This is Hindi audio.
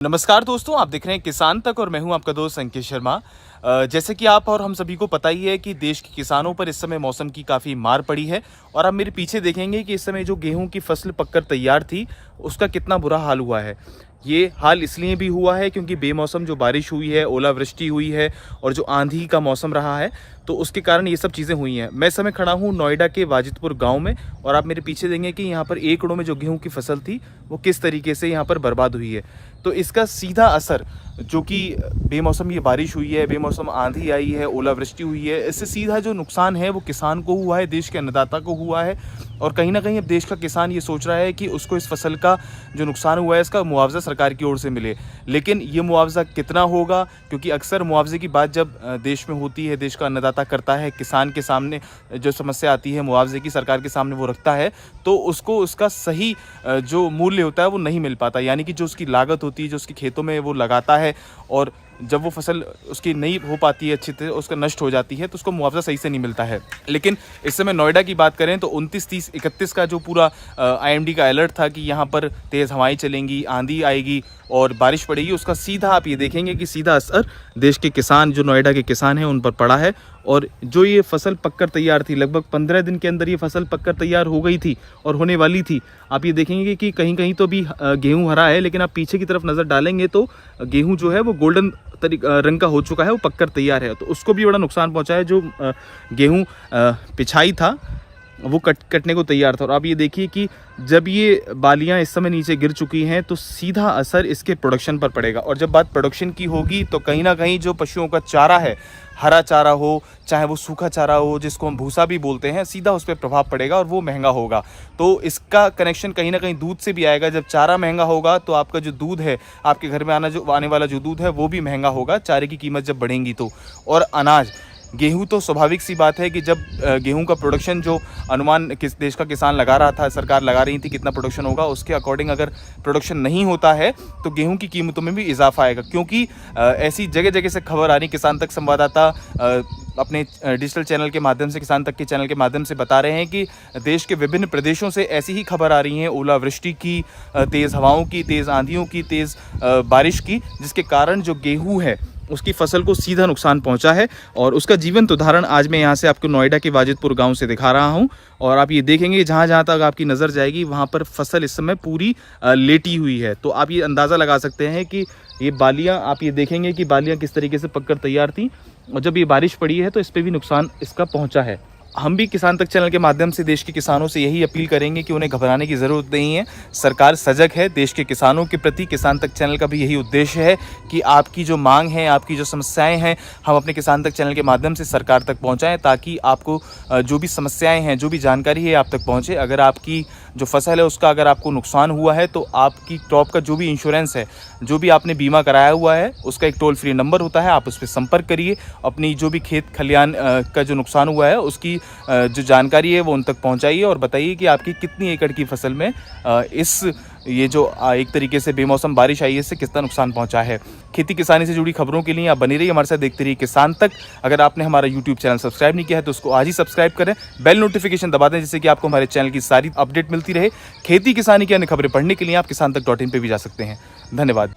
नमस्कार दोस्तों, आप देख रहे हैं किसान तक और मैं हूं आपका दोस्त अंकित शर्मा। जैसे कि आप और हम सभी को पता ही है कि देश के किसानों पर इस समय मौसम की काफ़ी मार पड़ी है। और आप मेरे पीछे देखेंगे कि इस समय जो गेहूं की फसल पककर तैयार थी उसका कितना बुरा हाल हुआ है। ये हाल इसलिए भी हुआ है क्योंकि बेमौसम जो बारिश हुई है, ओलावृष्टि हुई है और जो आंधी का मौसम रहा है, तो उसके कारण ये सब चीज़ें हुई हैं। मैं इस समय खड़ा हूँ नोएडा के वाजिदपुर गांव में और आप मेरे पीछे देखेंगे कि यहाँ पर एकड़ों में जो गेहूं की फसल थी वो किस तरीके से यहाँ पर बर्बाद हुई है। तो इसका सीधा असर जो कि बेमौसम ये बारिश हुई है, बेमौसम आंधी आई है, ओलावृष्टि हुई है, इससे सीधा जो नुकसान है वो किसान को हुआ है, देश के अन्नदाता को हुआ है। और कहीं ना कहीं अब देश का किसान ये सोच रहा है कि उसको इस फसल का जो नुकसान हुआ है इसका मुआवजा सरकार की ओर से मिले। लेकिन ये मुआवजा कितना होगा, क्योंकि अक्सर मुआवजे की बात जब देश में होती है, देश का अन्नदाता करता है, किसान के सामने जो समस्या आती है मुआवजे की सरकार के सामने वो रखता है, तो उसको उसका सही जो मूल्य होता है वो नहीं मिल पाता। यानी कि जो उसकी लागत होती है, जो उसके खेतों में वो लगाता है और जब वो फसल उसकी नहीं हो पाती है अच्छी तरह, उसका नष्ट हो जाती है, तो उसको मुआवजा सही से नहीं मिलता है। लेकिन इस समय नोएडा की बात करें तो 29, 30, 31 का जो पूरा IMD का अलर्ट था कि यहाँ पर तेज़ हवाएं चलेंगी, आंधी आएगी और बारिश पड़ेगी, उसका सीधा आप ये देखेंगे कि सीधा असर देश के किसान, जो नोएडा के किसान हैं, उन पर पड़ा है। और जो ये फसल पककर तैयार थी, लगभग 15 दिन के अंदर ये फसल पककर तैयार हो गई थी और होने वाली थी। आप ये देखेंगे कि कहीं कहीं तो भी गेहूँ हरा है, लेकिन आप पीछे की तरफ नज़र डालेंगे तो गेहूँ जो है वो गोल्डन रंग का हो चुका है, वो पककर तैयार है। तो उसको भी बड़ा नुकसान पहुंचा है। जो गेहूं पिछाई था वो कटने को तैयार था। और आप ये देखिए कि जब ये बालियां इस समय नीचे गिर चुकी हैं तो सीधा असर इसके प्रोडक्शन पर पड़ेगा। और जब बात प्रोडक्शन की होगी तो कहीं ना कहीं जो पशुओं का चारा है, हरा चारा हो चाहे वो सूखा चारा हो, जिसको हम भूसा भी बोलते हैं, सीधा उस पर प्रभाव पड़ेगा और वो महंगा होगा। तो इसका कनेक्शन कहीं ना कहीं दूध से भी आएगा। जब चारा महंगा होगा तो आपका जो दूध है, आपके घर में आने वाला जो दूध है वो भी महंगा होगा, चारे की कीमत जब बढ़ेंगी तो। और अनाज, गेहूं तो स्वाभाविक सी बात है कि जब गेहूं का प्रोडक्शन जो अनुमान किस देश का किसान लगा रहा था, सरकार लगा रही थी कितना प्रोडक्शन होगा, उसके अकॉर्डिंग अगर प्रोडक्शन नहीं होता है तो गेहूं की कीमतों में भी इजाफा आएगा। क्योंकि ऐसी जगह जगह से खबर आ रही, किसान तक संवाददाता अपने डिजिटल चैनल के माध्यम से, किसान तक के चैनल के माध्यम से बता रहे हैं कि देश के विभिन्न प्रदेशों से ऐसी ही खबर आ रही हैं ओलावृष्टि की, तेज़ हवाओं की, तेज़ आंधियों की, तेज़ बारिश की, जिसके कारण जो गेहूँ है उसकी फसल को सीधा नुकसान पहुंचा है। और उसका जीवंत उदाहरण आज मैं यहाँ से आपको नोएडा के वाजिदपुर गांव से दिखा रहा हूं। और आप ये देखेंगे जहाँ जहाँ तक आपकी नज़र जाएगी वहाँ पर फसल इस समय पूरी लेटी हुई है। तो आप ये अंदाज़ा लगा सकते हैं कि ये बालियाँ, आप ये देखेंगे कि बालियाँ किस तरीके से पककर तैयार थी और जब ये बारिश पड़ी है तो इस पर भी नुकसान इसका पहुँचा है। हम भी किसान तक चैनल के माध्यम से देश के किसानों से यही अपील करेंगे कि उन्हें घबराने की ज़रूरत नहीं है। सरकार सजग है देश के किसानों के प्रति। किसान तक चैनल का भी यही उद्देश्य है कि आपकी जो मांग है, आपकी जो समस्याएं हैं, हम अपने किसान तक चैनल के माध्यम से सरकार तक पहुंचाएं, ताकि आपको जो भी समस्याएं हैं, जो भी जानकारी है, आप तक पहुंचे। अगर आपकी जो फसल है उसका अगर आपको नुकसान हुआ है तो आपकी क्रॉप का जो भी इंश्योरेंस है, जो भी आपने बीमा कराया हुआ है, उसका एक टोल फ्री नंबर होता है, आप उस पर संपर्क करिए। अपनी जो भी खेत खलियान का जो नुकसान हुआ है उसकी जो जानकारी है वो उन तक पहुंचाइए और बताइए कि आपकी कितनी एकड़ की फसल में ये जो एक तरीके से बेमौसम बारिश आई है इससे कितना नुकसान पहुंचा है। खेती किसानी से जुड़ी खबरों के लिए आप बने रहिए हमारे साथ, देखते रहिए किसान तक। अगर आपने हमारा YouTube चैनल सब्सक्राइब नहीं किया है तो उसको आज ही सब्सक्राइब करें, बेल नोटिफिकेशन दबा दें, जिससे कि आपको हमारे चैनल की सारी अपडेट मिलती रहे। खेती किसानी की अन्य खबरें पढ़ने के लिए आप किसान तक .in पे भी जा सकते हैं। धन्यवाद।